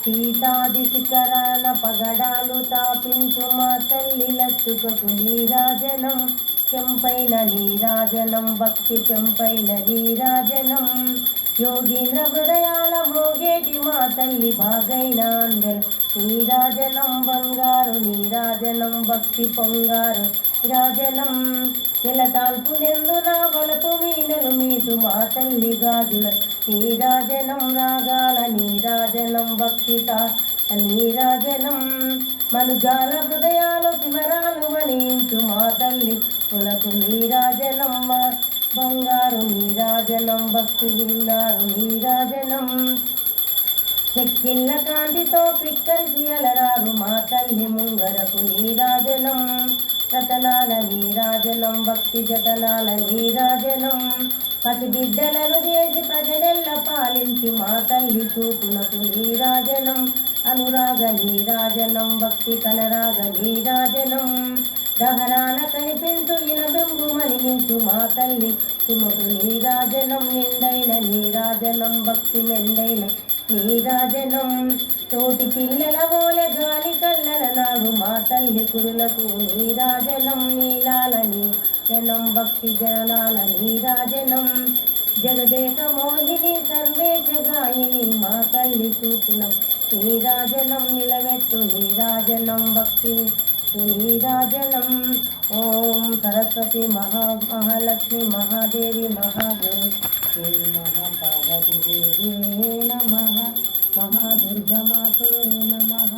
సీతాది శిఖరాన పగడాలు తాపించు మా తల్లి లచ్చుకకు నీరాజనం చెంపైన నీరాజనం భక్తి చెంపైన నీరాజనం యోగీంద్ర హృదయాల మోగేటి మా తల్లి బాగైన అందెల నీరాజనం బంగారు నీరాజనం భక్తి పొంగారు నీరాజనం నెలతాల్పు నెందు నా బలపు వీణలు మీటు మా తల్లి గాజుల నీరాజనం రాగాల నీరాజనం భక్తిత నీరాజనం మనుజాల హృదయాలు వివరాలు వణించు మా తల్లి కులకు నీరాజనం బంగారు నీరాజనం భక్తి విన్నారు నీరాజనం చెక్కిళ్ళ కాంతితో క్రిక్కరిసి అలరారు మా తల్లి ముంగరకు నీరాజనం రతనాల నీరాజనం భక్తి జతనాల నీరాజనం పసిబిడ్డలను చేసి ప్రజలెల్ల పాలించి మా తల్లి చూపునకు నీరాజనం అనురాగ నీరాజనం భక్తి కనరాగ నీరాజనం దహరాన కనిపించు ఇనబెంబు మణిమించు మా తల్లి తుమకు నీరాజనం నిండైన నీరాజనం భక్తి మెండైన నీరాజనం తోటి పిల్లల ఓలె గాలి కల్లల నాగు మా తల్లి కురులకు నీరాజనం నీలాల నీజనం భక్తి జనాల నీరాజనం జగదేక మోహిని సర్వేశ గాయిని మా తల్లి చూపున నీరాజనం నిలవెత్తు నీరాజనం భక్తి నీరాజనం ఓం సరస్వతి మహాలక్ష్మి మహాదేవి మహాదేవి శ్రీ మహాపార్వతీ దేవి నమః మహాదుర్గమాతే నమః।